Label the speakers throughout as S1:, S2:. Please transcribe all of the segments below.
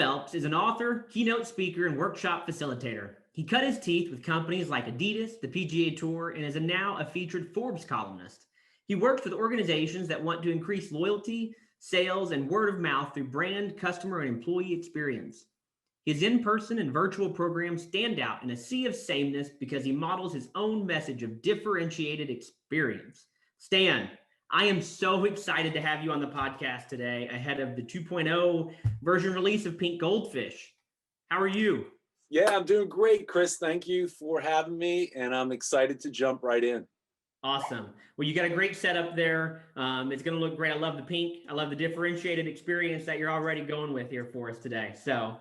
S1: Phelps is an author, keynote speaker, and workshop facilitator. He cut his teeth with companies like Adidas, the PGA Tour, and is now a featured Forbes columnist. He works with organizations that want to increase loyalty, sales, and word of mouth through brand, customer, and employee experience. His in-person and virtual programs stand out in a sea of sameness because he models his own message of differentiated experience. Stan, I am so excited to have you on the podcast today ahead of the 2.0 version release of Pink Goldfish. How are you?
S2: Yeah, I'm doing great, Chris. Thank you for having me, and I'm excited to jump right in.
S1: Awesome. Well, you got a great setup there. It's going to look great. I love the pink. I love the differentiated experience that you're already going with here for us today. So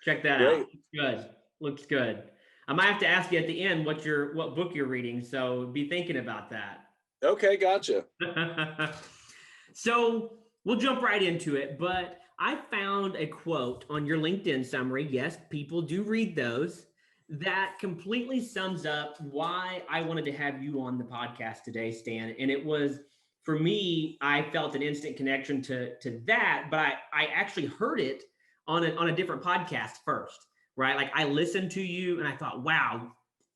S1: check that out. Looks good. Looks good. I might have to ask you at the end what book you're reading, so be thinking about that.
S2: Okay, gotcha.
S1: So we'll jump right into it, but I found a quote on your LinkedIn summary. Yes, people do read those. That completely sums up why I wanted to have you on the podcast today, Stan. And it was, for me, I felt an instant connection to that, but I actually heard it on a different podcast first, right? Like I listened to you and I thought, wow,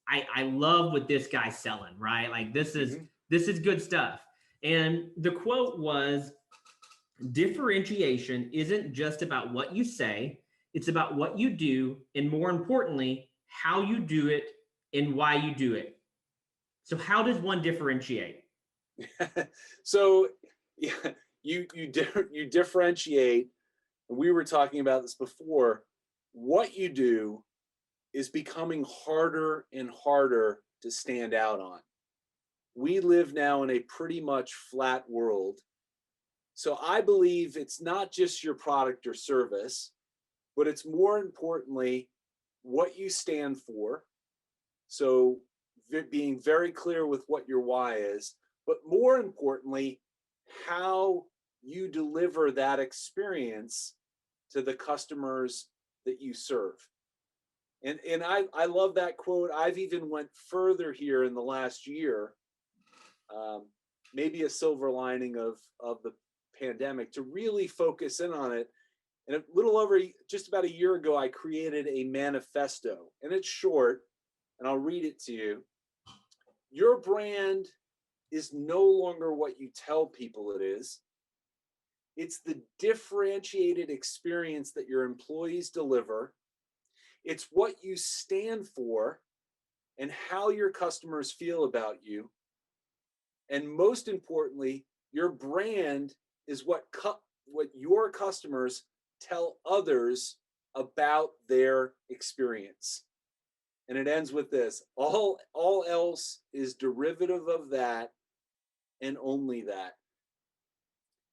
S1: I love what this guy's selling, right? Like this is good stuff. And the quote was, differentiation isn't just about what you say, it's about what you do, and more importantly, how you do it and why you do it. So how does one differentiate?
S2: So yeah, you differentiate, and we were talking about this before. What you do is becoming harder and harder to stand out on. We live now in a pretty much flat world. So I believe it's not just your product or service, but it's more importantly what you stand for. So being very clear with what your why is, but more importantly, how you deliver that experience to the customers that you serve. And I love that quote. I've even went further here in the last year, maybe a silver lining of the pandemic, to really focus in on it. And a little over, just about a year ago, I created a manifesto, and it's short, and I'll read it to you. Your brand is no longer what you tell people it is. It's the differentiated experience that your employees deliver. It's what you stand for and how your customers feel about you. And most importantly, your brand is what your customers tell others about their experience. And it ends with this: all else is derivative of that and only that.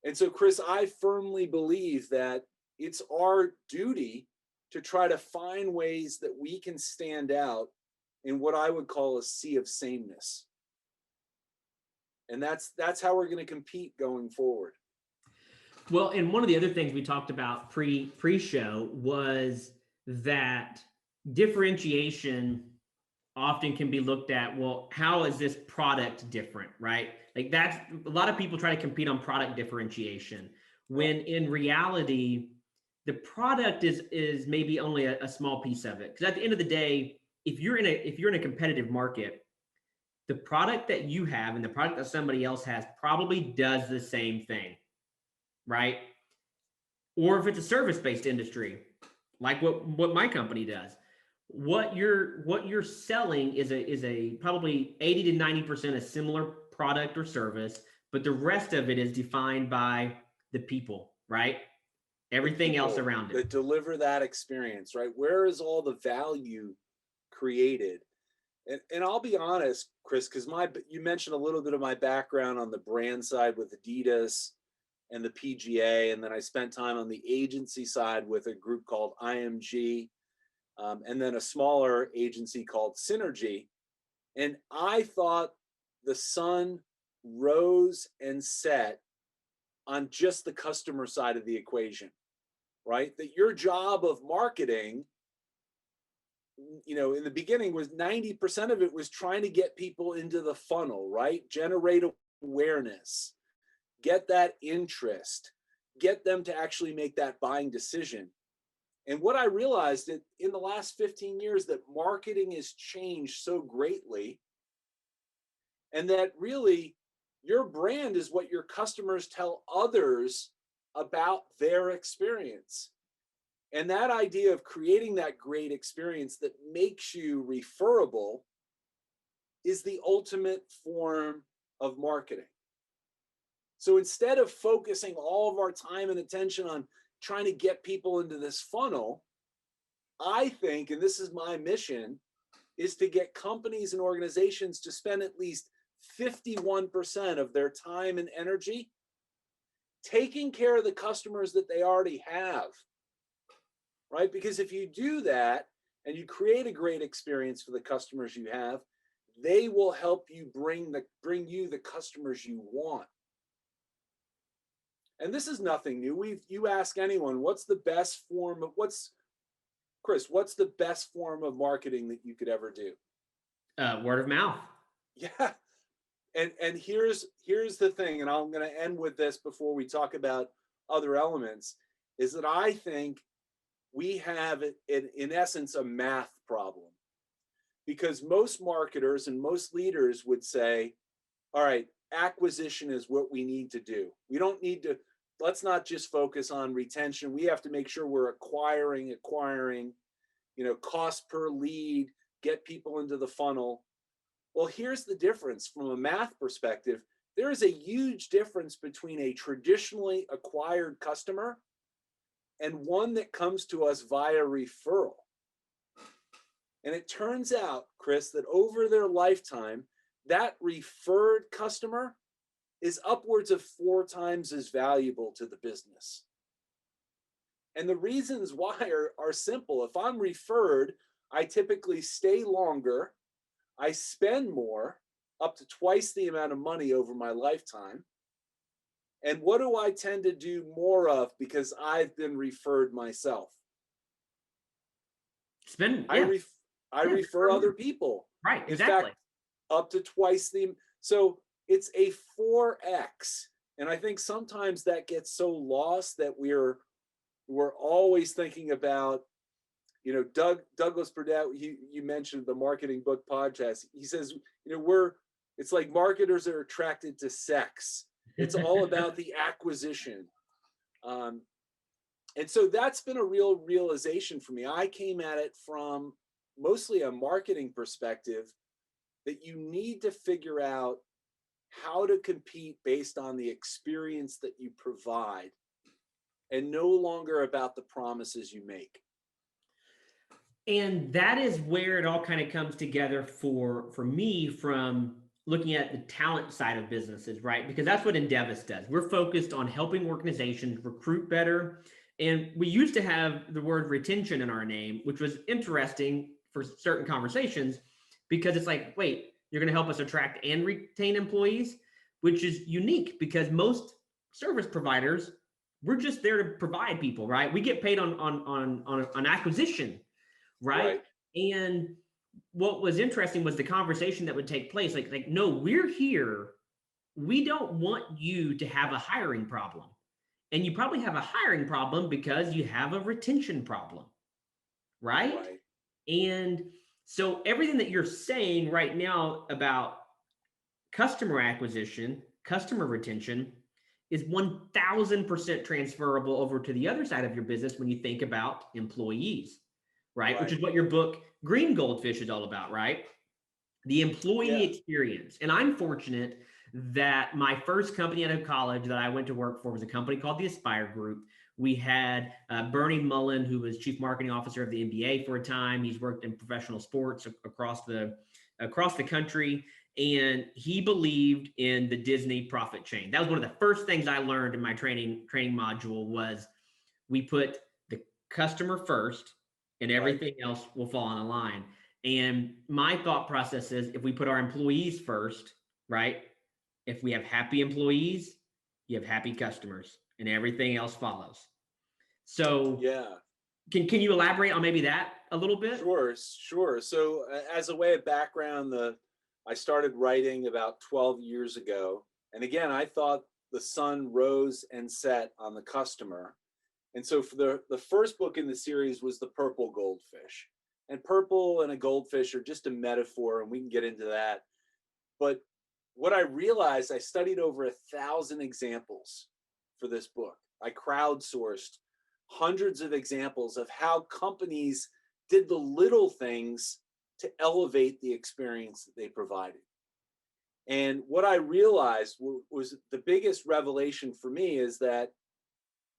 S2: And so, Chris, I firmly believe that it's our duty to try to find ways that we can stand out in what I would call a sea of sameness. And that's how we're going to compete going forward.
S1: Well, and one of the other things we talked about pre-show was that differentiation often can be looked at, well, how is this product different, right? Like that's, a lot of people try to compete on product differentiation, when in reality, the product is maybe only a small piece of it. Because at the end of the day, if you're in a competitive market, the product that you have and the product that somebody else has probably does the same thing, right? Or if it's a service-based industry, like what my company does, what you're selling is a probably 80 to 90% a similar product or service, but the rest of it is defined by the people, right? Everything else around it
S2: that deliver that experience, right? Where is all the value created? And I'll be honest, Chris, because you mentioned a little bit of my background on the brand side with Adidas and the PGA, and then I spent time on the agency side with a group called IMG, and then a smaller agency called Synergy. And I thought the sun rose and set on just the customer side of the equation, right? That your job of marketing, in the beginning, was 90% of it was trying to get people into the funnel, right? Generate awareness, get that interest, get them to actually make that buying decision. And what I realized that in the last 15 years that marketing has changed so greatly, and that really your brand is what your customers tell others about their experience. And that idea of creating that great experience that makes you referable is the ultimate form of marketing. So instead of focusing all of our time and attention on trying to get people into this funnel, I think, and this is my mission, is to get companies and organizations to spend at least 51% of their time and energy taking care of the customers that they already have, right? Because if you do that and you create a great experience for the customers you have, they will help you bring you the customers you want. And this is nothing new. You ask anyone, what's the best form of Chris, what's the best form of marketing that you could ever do?
S1: Word of mouth.
S2: Yeah. And here's the thing, and I'm going to end with this before we talk about other elements, is that I think we have, in essence, a math problem. Because most marketers and most leaders would say, all right, acquisition is what we need to do. We don't need to, let's not just focus on retention. We have to make sure we're acquiring, cost per lead, get people into the funnel. Well, here's the difference from a math perspective. There is a huge difference between a traditionally acquired customer and one that comes to us via referral. And it turns out, Chris, that over their lifetime, that referred customer is upwards of 4 times as valuable to the business. And the reasons why are simple. If I'm referred, I typically stay longer, I spend more, up to twice the amount of money over my lifetime. And what do I tend to do more of because I've been referred myself? I refer other people.
S1: Right, exactly.
S2: In fact, up to twice the, so it's a 4x. And I think sometimes that gets so lost that we're always thinking about, Douglas Burdett, you mentioned the Marketing Book Podcast. He says, it's like marketers are attracted to sex. It's all about the acquisition. And so that's been a real realization for me. I came at it from mostly a marketing perspective, that you need to figure out how to compete based on the experience that you provide and no longer about the promises you make.
S1: And that is where it all kind of comes together for me from looking at the talent side of businesses, right? Because that's what Endeavous does. We're focused on helping organizations recruit better. And we used to have the word retention in our name, which was interesting for certain conversations because it's like, wait, you're going to help us attract and retain employees, which is unique because most service providers, we're just there to provide people, right? We get paid on acquisition, right? And what was interesting was the conversation that would take place. Like, no, we're here. We don't want you to have a hiring problem. And you probably have a hiring problem because you have a retention problem, right? And so everything that you're saying right now about customer acquisition, customer retention is 1000% transferable over to the other side of your business when you think about employees, right? Which is what your book Green Goldfish is all about, right? The employee experience. And I'm fortunate that my first company out of college that I went to work for was a company called the Aspire Group. We had Bernie Mullen, who was chief marketing officer of the NBA for a time. He's worked in professional sports across the country. And he believed in the Disney profit chain. That was one of the first things I learned in my training module was we put the customer first and everything else will fall in line. And my thought process is if we put our employees first, right? If we have happy employees, you have happy customers and everything else follows. So can you elaborate on maybe that a little bit?
S2: Sure. So as a way of background, I started writing about 12 years ago. And again, I thought the sun rose and set on the customer. And so for the first book in the series was the purple goldfish. And purple and a goldfish are just a metaphor, and we can get into that. But what I realized, I studied over 1,000 examples for this book. I crowdsourced hundreds of examples of how companies did the little things to elevate the experience that they provided. And what I realized was the biggest revelation for me is that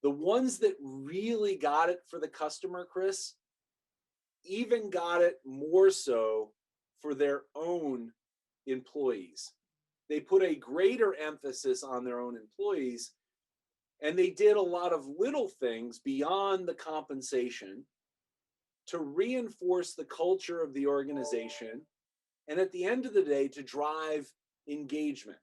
S2: the ones that really got it for the customer, Chris, even got it more so for their own employees. They put a greater emphasis on their own employees, and they did a lot of little things beyond the compensation to reinforce the culture of the organization, and at the end of the day, to drive engagement.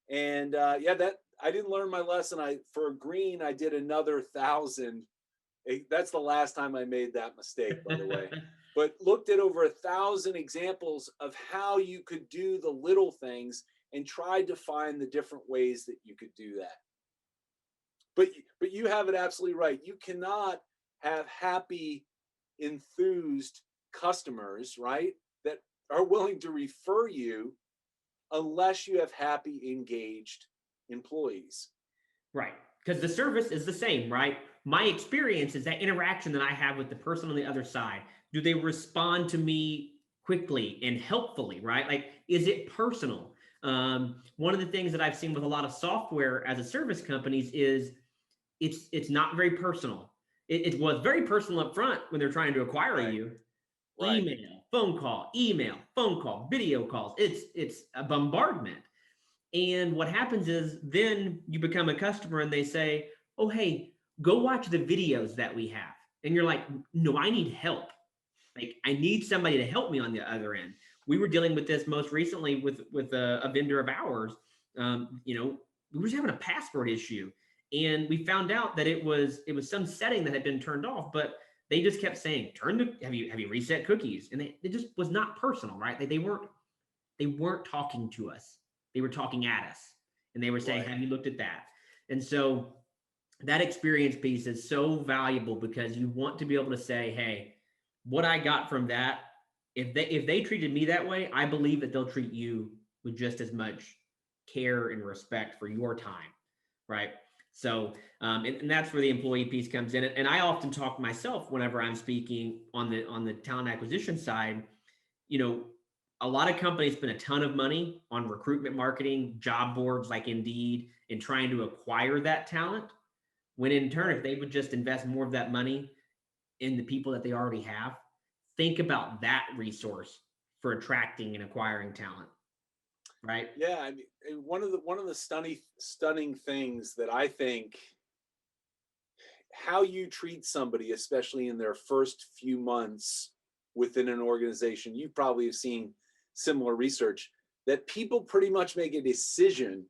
S2: And that I didn't learn my lesson. For green, I did another 1,000. That's the last time I made that mistake, by the way. But looked at over 1,000 examples of how you could do the little things and tried to find the different ways that you could do that. But you have it absolutely right. You cannot have happy, enthused customers, right, that are willing to refer you unless you have happy, engaged employees.
S1: Right. Because the service is the same, right? My experience is that interaction that I have with the person on the other side. Do they respond to me quickly and helpfully, right? Like, is it personal? One of the things that I've seen with a lot of software as a service companies is it's not very personal. It was very personal up front when they're trying to acquire
S2: Right.
S1: you.
S2: Right.
S1: Email, phone call, video calls. It's a bombardment. And what happens is then you become a customer and they say, oh, hey, go watch the videos that we have. And you're like, no, I need help. Like, I need somebody to help me on the other end. We were dealing with this most recently with a vendor of ours. We were just having a password issue. And we found out that it was some setting that had been turned off, but they just kept saying, have you reset cookies? And it just was not personal, right? They weren't talking to us. They were talking at us, and they were saying,
S2: Right.
S1: have you looked at that? And so that experience piece is so valuable because you want to be able to say, hey, what I got from that, if they treated me that way, I believe that they'll treat you with just as much care and respect for your time, right? So, and that's where the employee piece comes in. And I often talk myself whenever I'm speaking on the talent acquisition side. A lot of companies spend a ton of money on recruitment marketing, job boards like Indeed, and trying to acquire that talent. When in turn, if they would just invest more of that money in the people that they already have, think about that resource for attracting and acquiring talent. Right?
S2: Yeah, I mean, one of the stunning things that I think, how you treat somebody, especially in their first few months within an organization, you probably have seen similar research, that people pretty much make a decision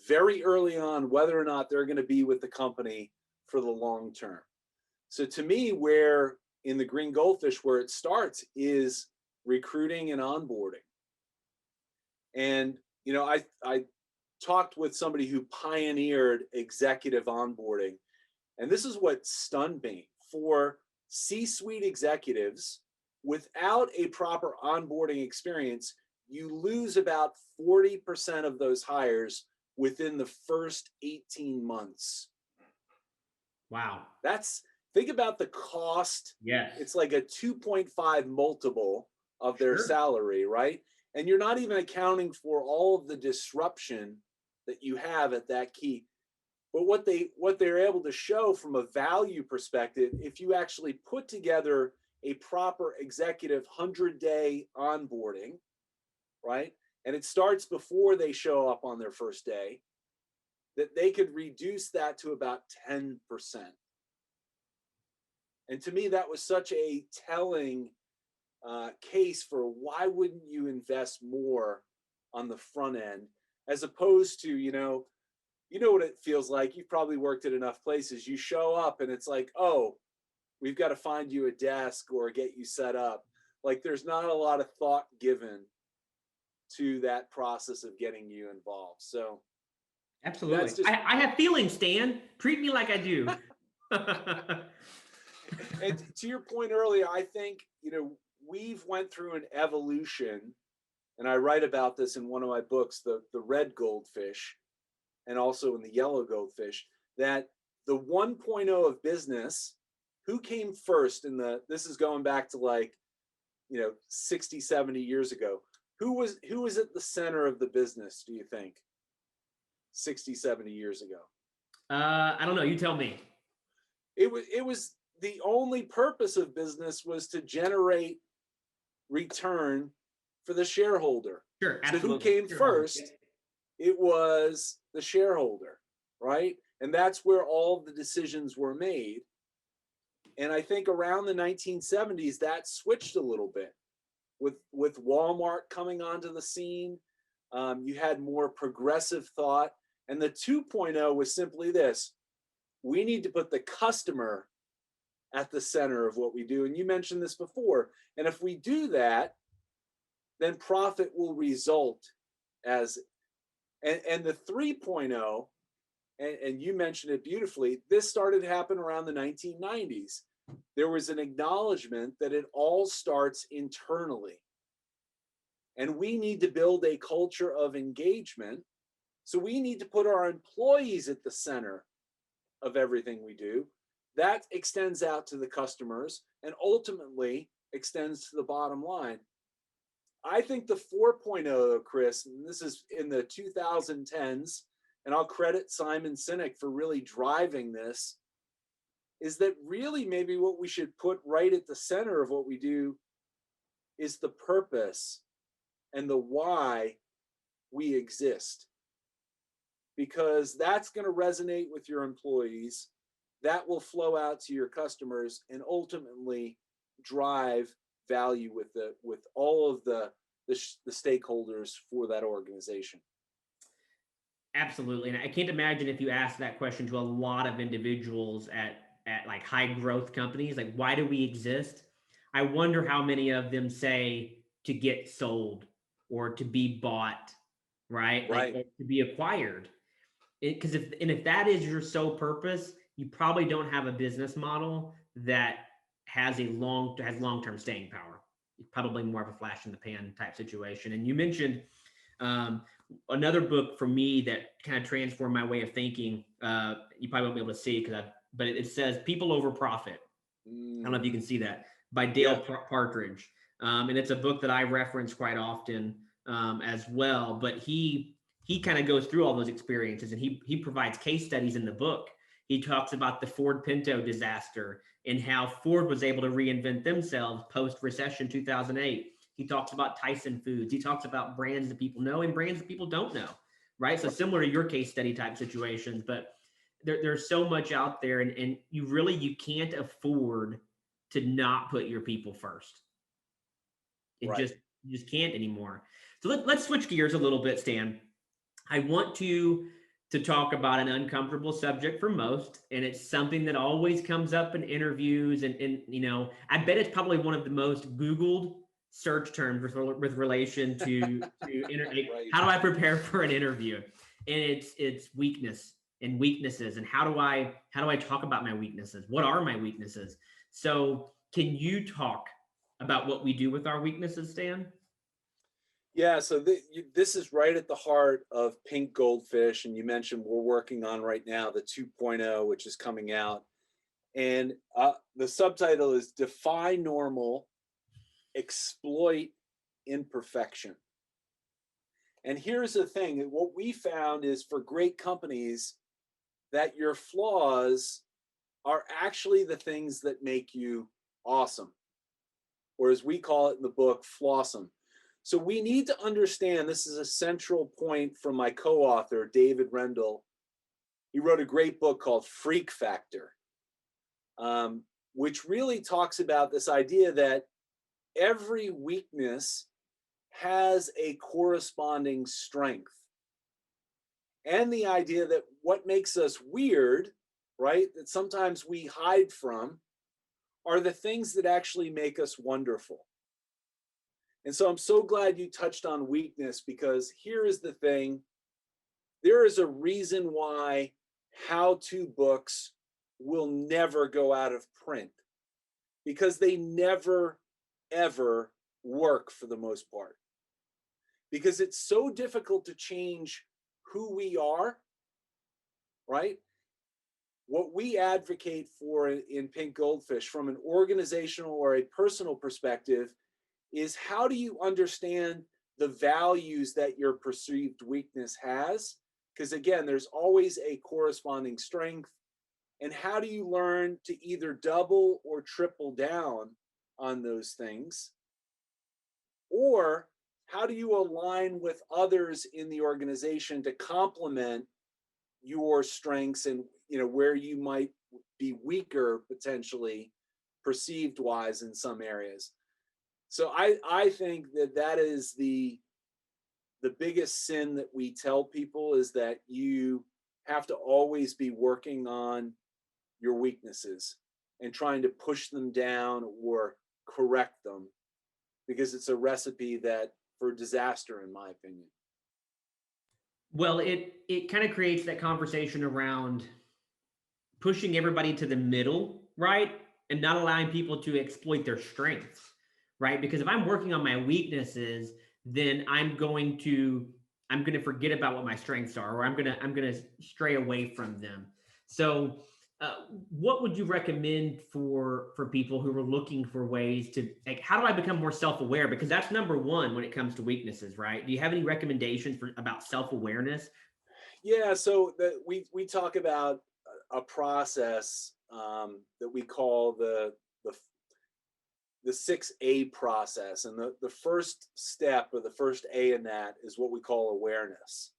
S2: very early on whether or not they're going to be with the company for the long term. So to me, where in the Green Goldfish, where it starts is recruiting and onboarding. And I talked with somebody who pioneered executive onboarding, and this is what stunned me. For C-suite executives, without a proper onboarding experience, you lose about 40% of those hires within the first 18 months.
S1: Wow.
S2: Think about the cost.
S1: Yes.
S2: It's like a 2.5 multiple of their salary, right? And you're not even accounting for all of the disruption that you have at that key. But what they're able to show from a value perspective, if you actually put together a proper executive 100-day onboarding, right? And it starts before they show up on their first day, that they could reduce that to about 10%. And to me, that was such a telling case for why wouldn't you invest more on the front end, as opposed to, you know what it feels like. You've probably worked at enough places. You show up and it's like, oh, we've got to find you a desk or get you set up. Like, there's not a lot of thought given to that process of getting you involved. So
S1: Absolutely.
S2: That's just,
S1: I have feelings, Stan. Treat me like I do.
S2: and to your point earlier, I think, we've went through an evolution, and I write about this in one of my books, the red goldfish, and also in the yellow goldfish, that the 1.0 of business, who came first this is going back to like, 60, 70 years ago. Who was at the center of the business, do you think? 60, 70 years ago.
S1: I don't know. You tell me.
S2: It was the only purpose of business was to generate return for the shareholder.
S1: Sure,
S2: So who
S1: absolutely.
S2: came
S1: Sure.
S2: first? It was the shareholder, right? And that's where all the decisions were made. And I think around the 1970s, that switched a little bit with Walmart coming onto the scene. You had more progressive thought. And the 2.0 was simply this: we need to put the customer at the center of what we do. And you mentioned this before. And if we do that, then profit will result as, and the 3.0, and you mentioned it beautifully, this started to happen around the 1990s. There was an acknowledgement that it all starts internally. And we need to build a culture of engagement. So we need to put our employees at the center of everything we do. That extends out to the customers and ultimately extends to the bottom line. I think the 4.0, Chris, and this is in the 2010s, and I'll credit Simon Sinek for really driving this, is that really maybe what we should put right at the center of what we do is the purpose and the why we exist. Because that's going to resonate with your employees, that will flow out to your customers, and ultimately drive value with all of the stakeholders for that organization.
S1: Absolutely. And I can't imagine if you ask that question to a lot of individuals at like high growth companies, like, why do we exist? I wonder how many of them say to get sold or to be bought, right?
S2: Right.
S1: Like to be acquired. Because if that is your sole purpose, you probably don't have a business model that has long-term staying power. It's probably more of a flash in the pan type situation. And you mentioned um, another book for me that kind of transformed my way of thinking. You probably won't be able to see but it says "People Over Profit." I don't know if you can see that, by Dale Partridge, and it's a book that I reference quite often as well. But he kind of goes through all those experiences, and he provides case studies in the book. He talks about the Ford Pinto disaster and how Ford was able to reinvent themselves post-recession 2008. He talks about Tyson Foods. He talks about brands that people know and brands that people don't know, right? So similar to your case study type situations, but there's so much out there, and you can't afford to not put your people first. You just can't anymore. So let's switch gears a little bit, Stan. I want to talk about an uncomfortable subject for most, and it's something that always comes up in interviews, and I bet it's probably one of the most Googled search terms with relation to
S2: Right.
S1: how do I prepare for an interview? And it's weakness and weaknesses, and how do I talk about my weaknesses? What are my weaknesses? So can you talk about what we do with our weaknesses, Stan?
S2: Yeah, so this is right at the heart of Pink Goldfish, and you mentioned we're working on right now the 2.0, which is coming out, and the subtitle is "Defy Normal, Exploit Imperfection." And here's the thing: what we found is, for great companies, that your flaws are actually the things that make you awesome, or as we call it in the book, flawsome. So we need to understand, this is a central point from my co-author, David Rendell. He wrote a great book called Freak Factor, which really talks about this idea that every weakness has a corresponding strength. And the idea that what makes us weird, right, that sometimes we hide from, are the things that actually make us wonderful. And so I'm so glad you touched on weakness, because here is the thing. there is a reason why how-to books will never go out of print, because they never, ever work for the most part. Because it's so difficult to change who we are, right? What we advocate for in Pink Goldfish from an organizational or a personal perspective is, how do you understand the values that your perceived weakness has? Because again, there's always a corresponding strength. And how do you learn to either double or triple down on those things? Or how do you align with others in the organization to complement your strengths and, where you might be weaker potentially perceived wise in some areas? So I think that is the biggest sin that we tell people, is that you have to always be working on your weaknesses and trying to push them down or correct them, because it's a recipe for disaster, in my opinion.
S1: Well, it kind of creates that conversation around pushing everybody to the middle, right? And not allowing people to exploit their strengths, right? Because if I'm working on my weaknesses, then I'm going to forget about what my strengths are, or I'm going to stray away from them. So, what would you recommend for people who are looking for ways to, like, how do I become more self-aware? Because that's number one when it comes to weaknesses, right? Do you have any recommendations about self-awareness?
S2: Yeah, so we talk about a process that we call the 6A process, and the first step, or the first A in that, is what we call awareness.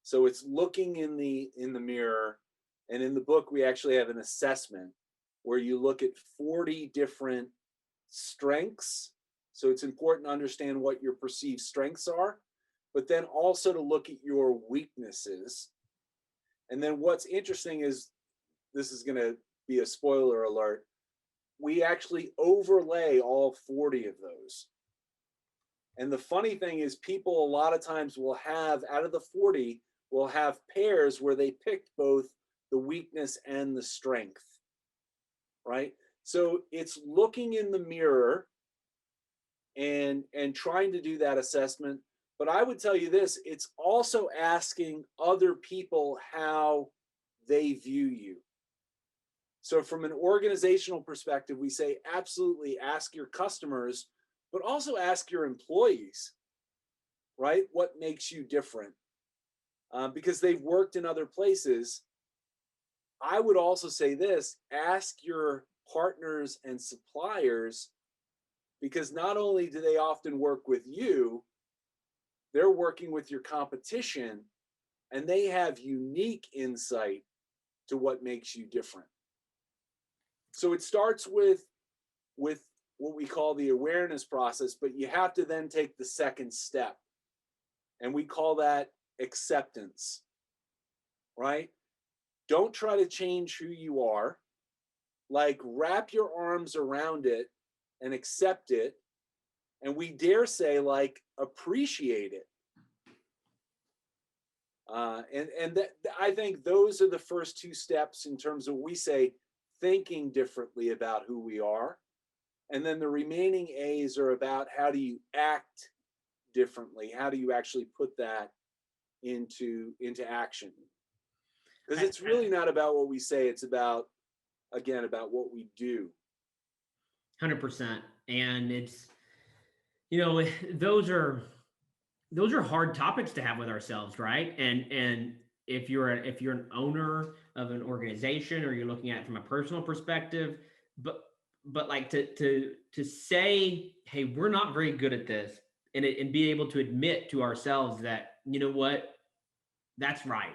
S2: So it's looking in the mirror, and in the book we actually have an assessment where you look at 40 different strengths. So it's important to understand what your perceived strengths are, but then also to look at your weaknesses. And then what's interesting is, this is going to be a spoiler alert, we actually overlay all 40 of those. And the funny thing is, people a lot of times will have, out of the 40, will have pairs where they picked both the weakness and the strength, right? So it's looking in the mirror and trying to do that assessment. But I would tell you this, it's also asking other people how they view you. So from an organizational perspective, we say absolutely ask your customers, but also ask your employees, right? What makes you different? Because they've worked in other places. I would also say this, ask your partners and suppliers, because not only do they often work with you, they're working with your competition, and they have unique insight to what makes you different. So it starts with what we call the awareness process, but you have to then take the second step, and we call that acceptance, right? Don't try to change who you are. Like, wrap your arms around it and accept it, and we dare say, like, appreciate it. And that, I think those are the first two steps in terms of, we say, thinking differently about who we are. And then the remaining A's are about, how do you act differently? How do you actually put that into action? Because it's really not about what we say, it's about, again, about what we do.
S1: 100%. And it's, those are hard topics to have with ourselves, right? And if you're an owner of an organization, or you're looking at it from a personal perspective, but like to say, hey, we're not very good at this, and be able to admit to ourselves that, you know what, that's right.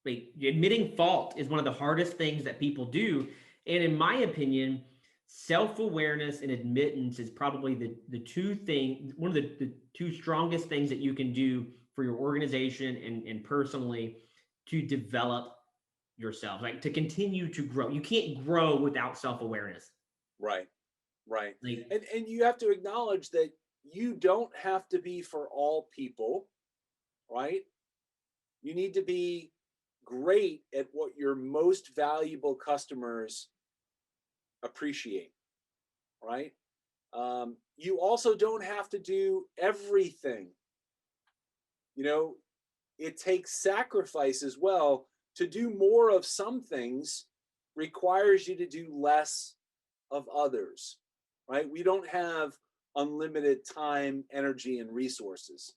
S1: Like, admitting fault is one of the hardest things that people do. And in my opinion, self-awareness and admittance is probably one of the two strongest things that you can do for your organization and personally, to develop yourself, like to continue to grow. You can't grow without self-awareness.
S2: Right. Right.
S1: Like,
S2: And you have to acknowledge that you don't have to be for all people, right? You need to be great at what your most valuable customers appreciate, right? You also don't have to do everything. You know, it takes sacrifice as well. To do more of some things requires you to do less of others, right? We don't have unlimited time, energy, and resources.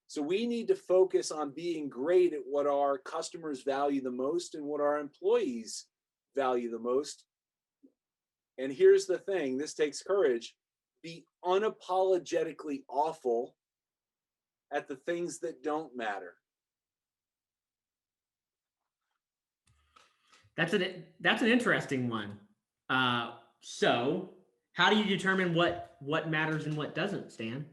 S2: So we need to focus on being great at what our customers value the most and what our employees value the most. And here's the thing, this takes courage. Be unapologetically awful at the things that don't matter.
S1: That's an interesting one. So how do you determine what matters and what doesn't, Stan?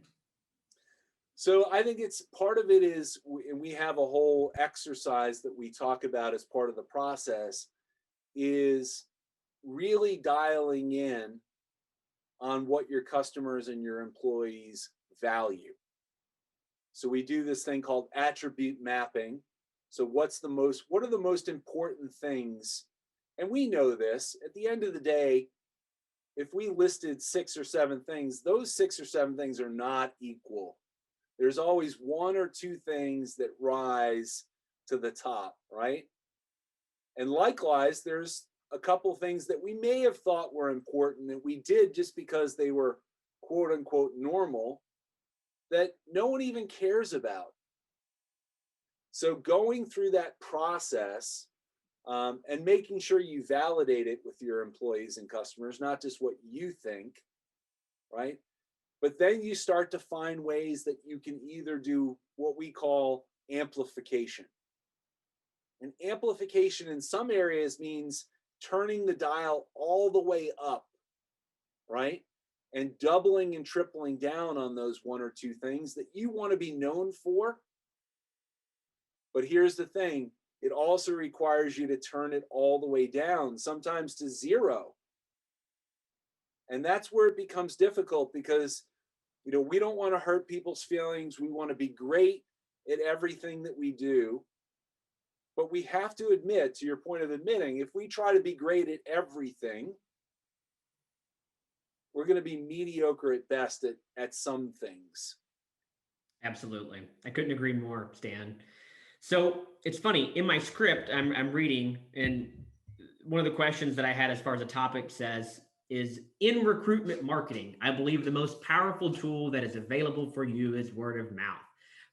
S2: So I think it's part of it is, and we have a whole exercise that we talk about as part of the process, is really dialing in on what your customers and your employees value. So we do this thing called attribute mapping. So what are the most important things? And we know this, at the end of the day, if we listed 6 or 7 things, those 6 or 7 things are not equal. There's always 1 or 2 things that rise to the top, right? And likewise, there's a couple things that we may have thought were important that we did just because they were quote unquote normal that no one even cares about. So going through that process and making sure you validate it with your employees and customers, not just what you think, right? But then you start to find ways that you can either do what we call amplification. And amplification in some areas means turning the dial all the way up, right? And doubling and tripling down on those 1 or 2 things that you want to be known for. But here's the thing, it also requires you to turn it all the way down, sometimes to 0. And that's where it becomes difficult because, we don't want to hurt people's feelings. We want to be great at everything that we do. But we have to admit, to your point of admitting, if we try to be great at everything, we're going to be mediocre at best at some things.
S1: Absolutely. I couldn't agree more, Stan. So it's funny, in my script, I'm reading, and one of the questions that I had as far as a topic says is in recruitment marketing, I believe the most powerful tool that is available for you is word of mouth.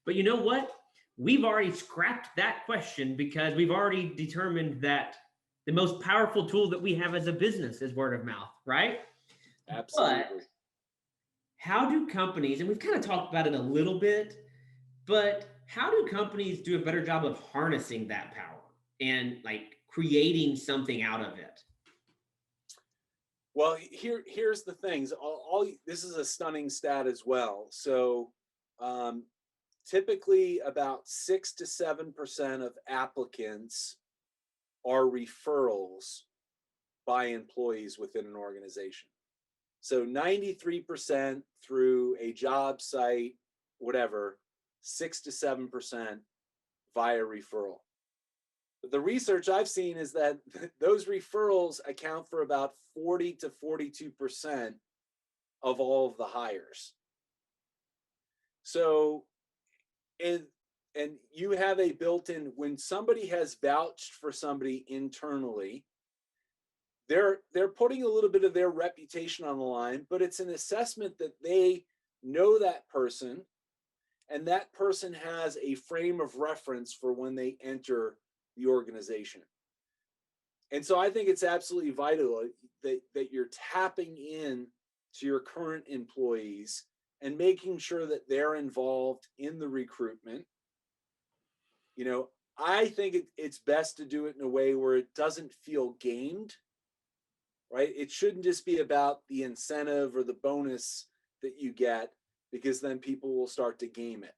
S1: But you know what? We've already scrapped that question because we've already determined that the most powerful tool that we have as a business is word of mouth, right?
S2: Absolutely.
S1: But how do companies, and we've kind of talked about it a little bit, but how do companies do a better job of harnessing that power and like creating something out of it?
S2: Well, here's the things. This is a stunning stat as well. So, typically, about 6 to 7% of applicants are referrals by employees within an organization. So 93% through a job site, whatever, 6 to 7% via referral. But the research I've seen is that those referrals account for about 40 to 42% of all of the hires. So, and you have a built-in, when somebody has vouched for somebody internally, they're putting a little bit of their reputation on the line, but it's an assessment that they know that person, and that person has a frame of reference for when they enter the organization. And so I think it's absolutely vital that you're tapping in to your current employees and making sure that they're involved in the recruitment. I think it's best to do it in a way where it doesn't feel gamed, right? It shouldn't just be about the incentive or the bonus that you get, because then people will start to game it.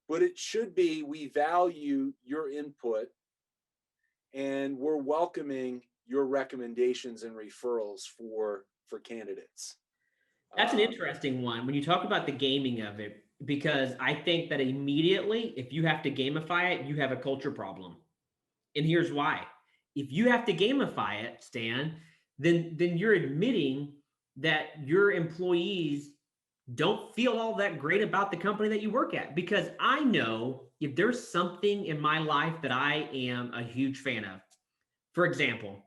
S2: But it should be, we value your input and we're welcoming your recommendations and referrals for candidates.
S1: That's an interesting one. When you talk about the gaming of it, because I think that immediately, if you have to gamify it, you have a culture problem. And here's why. If you have to gamify it, Stan, then you're admitting that your employees don't feel all that great about the company that you work at. Because I know if there's something in my life that I am a huge fan of, for example,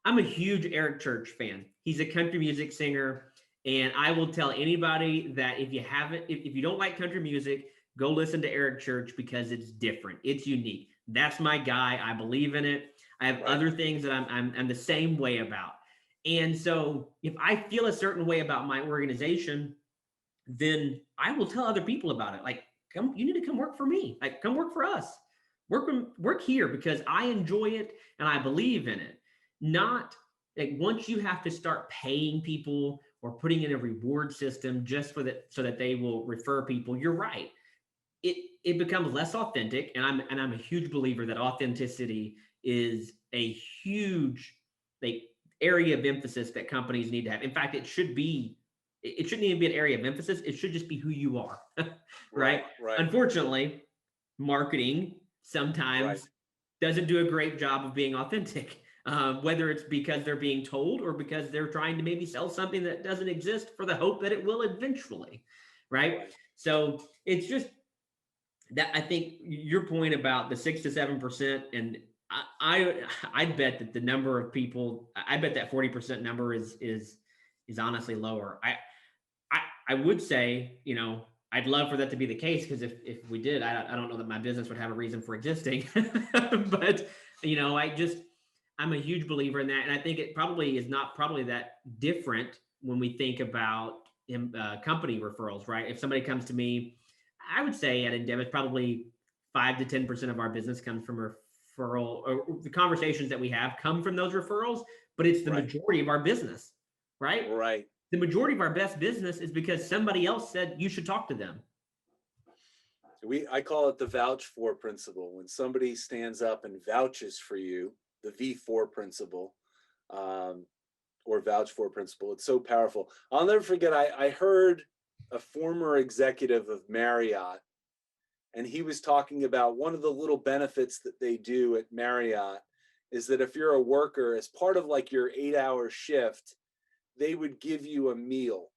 S1: I'm a huge Eric Church fan. He's a country music singer. And I will tell anybody that if you haven't, if you don't like country music, go listen to Eric Church because it's different. It's unique. That's my guy. I believe in it. I have
S2: Right.
S1: other things that I'm the same way about. And so if I feel a certain way about my organization, then I will tell other people about it. Like, come, you need to come work for me. Like, come work for us. Work here because I enjoy it and I believe in it. Not like once you have to start paying people or putting in a reward system just for that so that they will refer people. You're right. It becomes less authentic, and I'm a huge believer that authenticity is a huge like area of emphasis that companies need to have. In fact, it shouldn't even be an area of emphasis. It should just be who you are,
S2: Right.
S1: right?
S2: Right.
S1: Unfortunately, marketing
S2: Right.
S1: sometimes doesn't do a great job of being authentic, whether it's because they're being told or because they're trying to maybe sell something that doesn't exist for the hope that it will eventually, right?
S2: Right.
S1: So it's just that I think your point about the 6 to 7%, and I bet that the number of people, I bet that 40% number is honestly lower. I I would say, I'd love for that to be the case because if we did, I don't know that my business would have a reason for existing. But I'm a huge believer in that, and I think it probably is not probably that different when we think about company referrals, right? If somebody comes to me, I would say at Endeavor, probably 5 to 10% of our business comes from referral, or the conversations that we have come from those referrals, but it's the
S2: Right.
S1: majority of our business, right?
S2: Right.
S1: The majority of our best business is because somebody else said you should talk to them.
S2: I call it the vouch for principle. When somebody stands up and vouches for you, the V4 principle, um, or vouch for principle, it's so powerful. I'll never forget. I heard a former executive of Marriott, and he was talking about one of the little benefits that they do at Marriott is that if you're a worker, as part of like your 8-hour shift, they would give you a meal.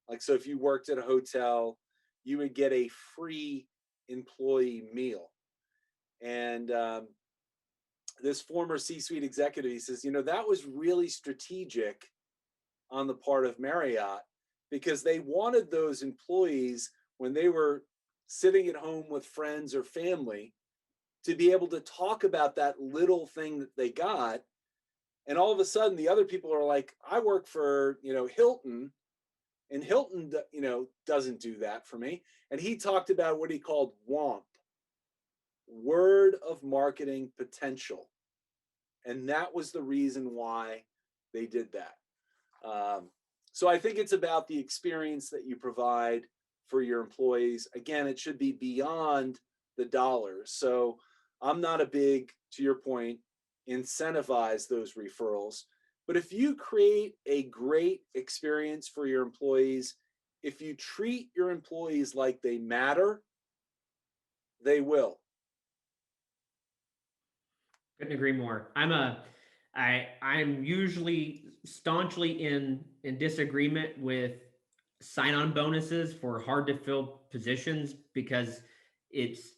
S2: Like, so if you worked at a hotel, you would get a free employee meal. And this former C-suite executive, he says, that was really strategic on the part of Marriott because they wanted those employees when they were sitting at home with friends or family to be able to talk about that little thing that they got. And all of a sudden the other people are like, I work for, Hilton, and Hilton, doesn't do that for me. And he talked about what he called WOMP, word of marketing potential. And that was the reason why they did that. So I think it's about the experience that you provide for your employees. Again, it should be beyond the dollars. So I'm not a big, to your point, incentivize those referrals. But if you create a great experience for your employees, if you treat your employees like they matter, they will.
S1: Couldn't agree more. I'm usually staunchly in disagreement with sign-on bonuses for hard to fill positions because it's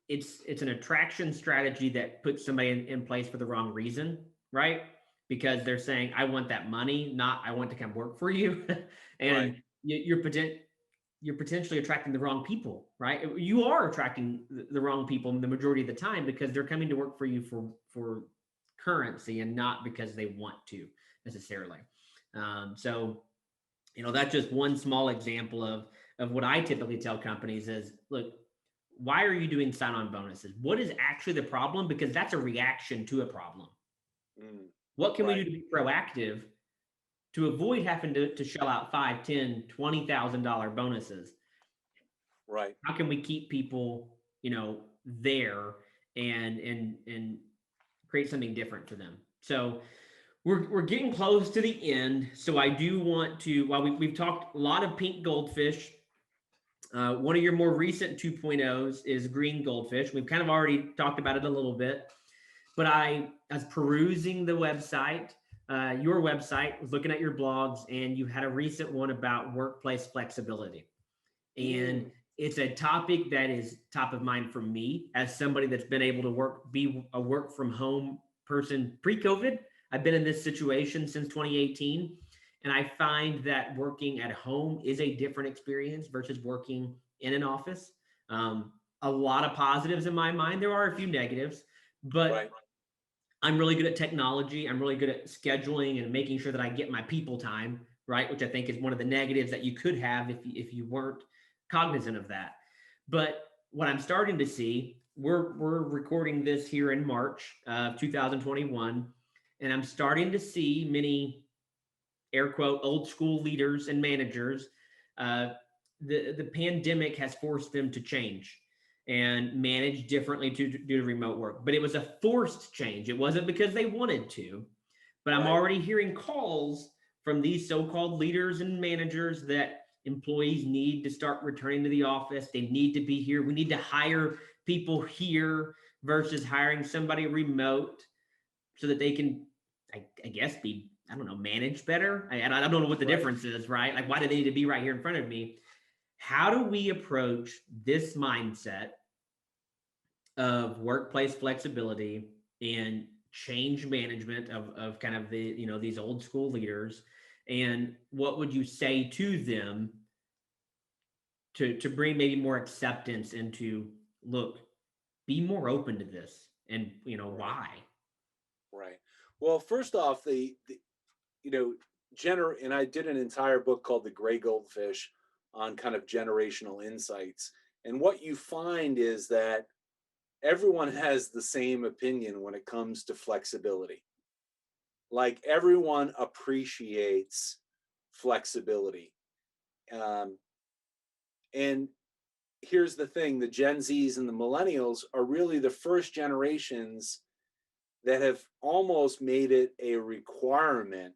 S1: it's an attraction strategy that puts somebody in place for the wrong reason, right? Because they're saying, I want that money, not I want to come work for you.
S2: Right.
S1: And you're potentially attracting the wrong people, right? You are attracting the wrong people the majority of the time because they're coming to work for you for currency and not because they want to necessarily. So, that's just one small example of what I typically tell companies is, look, why are you doing sign-on bonuses? What is actually the problem? Because that's a reaction to a problem.
S2: Mm,
S1: What can we do
S2: right.
S1: to be proactive to avoid having to shell out $5, $10, $20,000 bonuses?
S2: Right.
S1: How can we keep people, there and create something different for them? So we're getting close to the end. So I do want to, while we've talked a lot of pink goldfish, One of your more recent 2.0s is green goldfish. We've kind of already talked about it a little bit, but I was perusing the website, your website, was looking at your blogs, and you had a recent one about workplace flexibility. And
S2: Mm,
S1: it's a topic that is top of mind for me as somebody that's been able to be a work from home person pre-COVID. I've been in this situation since 2018, and I find that working at home is a different experience versus working in an office. Um, a lot of positives in my mind. There are a few negatives, but
S2: right.
S1: I'm really good at technology. I'm really good at scheduling and making sure that I get my people time, right? Which I think is one of the negatives that you could have if you weren't cognizant of that. But what I'm starting to see, we're recording this here in March of 2021, and I'm starting to see many air quote old school leaders and managers. Uh, the pandemic has forced them to change and manage differently due to remote work. But it was a forced change. It wasn't because they wanted to. But I'm
S2: Right.
S1: already hearing calls from these so-called leaders and managers that employees need to start returning to the office. They need to be here. We need to hire people here versus hiring somebody remote so that they can, I guess, be, I don't know, manage better. I don't know what the
S2: Right.
S1: difference is, right? Like, why do they need to be right here in front of me? How do we approach this mindset of workplace flexibility and change management of kind of the, these old school leaders? And what would you say to them to bring maybe more acceptance into, look, be more open to this, and
S2: Right.
S1: why?
S2: Right. Well, first off, the you know, and I did an entire book called The Gray Goldfish on kind of generational insights. And what you find is that everyone has the same opinion when it comes to flexibility. Like everyone appreciates flexibility. Um, and here's the thing, the Gen Zs and the millennials are really the first generations that have almost made it a requirement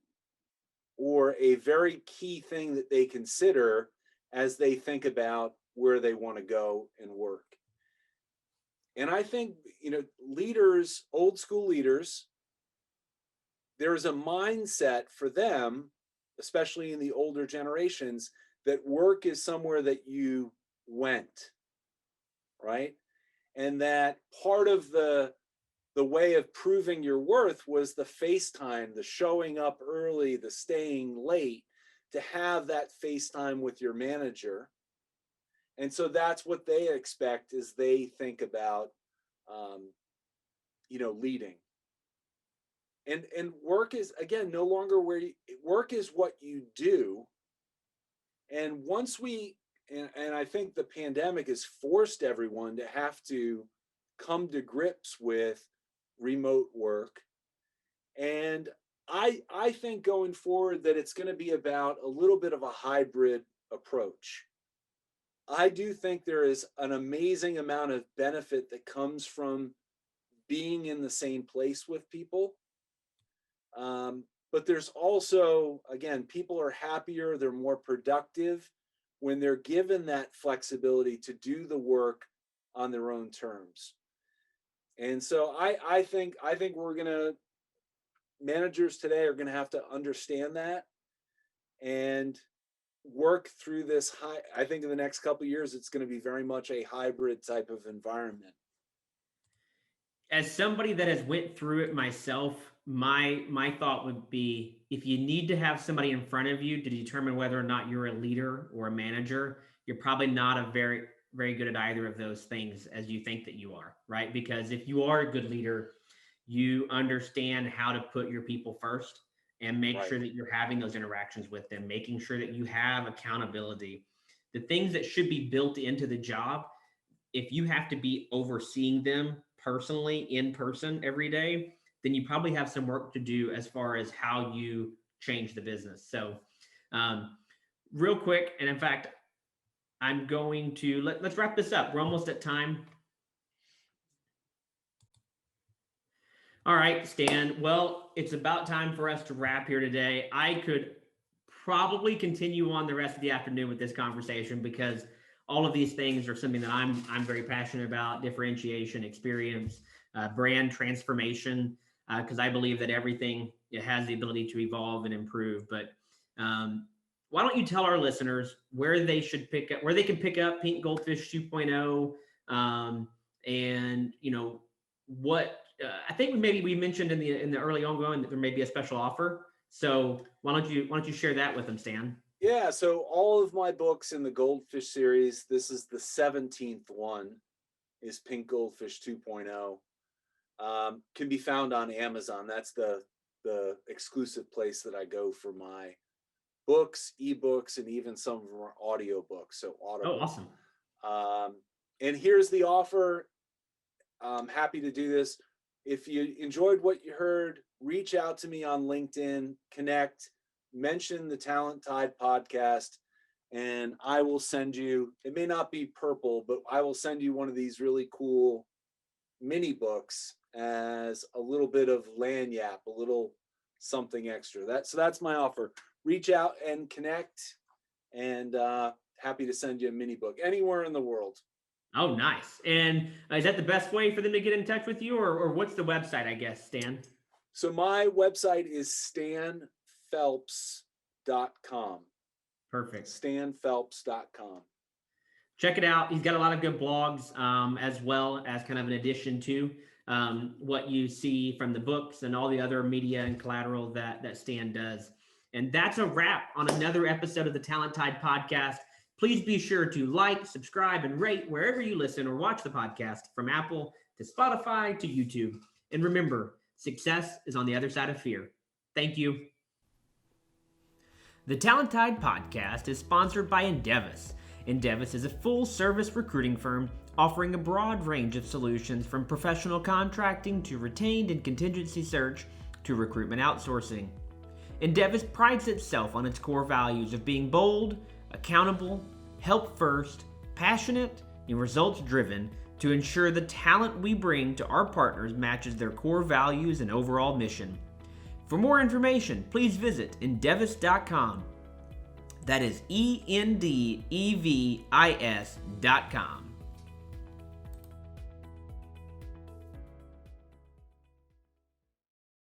S2: or a very key thing that they consider as they think about where they want to go and work. And I think, leaders, old school leaders, there is a mindset for them, especially in the older generations, that work is somewhere that you went, right? And that part of the way of proving your worth was the FaceTime, the showing up early, the staying late, to have that FaceTime with your manager. And so that's what they expect as they think about, um, leading. And work is again no longer work is what you do. And once and I think the pandemic has forced everyone to have to come to grips with remote work. And I think going forward that it's going to be about a little bit of a hybrid approach. I do think there is an amazing amount of benefit that comes from being in the same place with people. But there's also, again, people are happier, they're more productive when they're given that flexibility to do the work on their own terms. And so I think we're gonna managers today are gonna have to understand that and work through this I think in the next couple of years it's going to be very much a hybrid type of environment.
S1: As somebody that has went through it myself, my thought would be, if you need to have somebody in front of you to determine whether or not you're a leader or a manager, you're probably not a very good at either of those things as you think that you are, right? Because if you are a good leader, you understand how to put your people first and make
S2: Right.
S1: sure that you're having those interactions with them, making sure that you have accountability. The things that should be built into the job, if you have to be overseeing them personally in person every day, then you probably have some work to do as far as how you change the business. So, um, real quick, and in fact, I'm going to let's wrap this up. We're almost at time. All right, Stan. Well, it's about time for us to wrap here today. I could probably continue on the rest of the afternoon with this conversation because all of these things are something that I'm very passionate about: differentiation, experience, brand transformation, because I believe that everything, it has the ability to evolve and improve. But why don't you tell our listeners where they should pick up, where they can pick up Pink Goldfish 2.0, and what I think maybe we mentioned in the early ongoing that there may be a special offer. So why don't you share that with them, Stan?
S2: Yeah, so all of my books in the Goldfish series, this is the 17th one, is Pink Goldfish 2.0. Can be found on Amazon. That's the exclusive place that I go for my books, ebooks, and even some of them are audio books. So Audible.
S1: Oh, awesome.
S2: And here's the offer. I'm happy to do this. If you enjoyed what you heard, reach out to me on LinkedIn, connect, mention the Talent Tide podcast, and I will send you, it may not be purple, but I will send you one of these really cool mini books as a little bit of lanyap, a little something extra. So that's my offer. Reach out and connect, and happy to send you a mini book anywhere in the world.
S1: Oh, nice. And is that the best way for them to get in touch with you, or what's the website, I guess, Stan?
S2: So my website is stanphelps.com.
S1: Perfect.
S2: stanphelps.com.
S1: Check it out. He's got a lot of good blogs, as well as kind of an addition to what you see from the books and all the other media and collateral that Stan does. And that's a wrap on another episode of the Talent Tide podcast. Please be sure to like, subscribe, and rate wherever you listen or watch the podcast, from Apple to Spotify to YouTube. And remember, success is on the other side of fear. Thank you. The Talent Tide podcast is sponsored by Endeavous. Endeavous is a full-service recruiting firm offering a broad range of solutions, from professional contracting to retained and contingency search to recruitment outsourcing. Endeavous prides itself on its core values of being bold, accountable, help first, passionate, and results driven to ensure the talent we bring to our partners matches their core values and overall mission. For more information, please visit endeavous.com. That is ENDEVIS.com.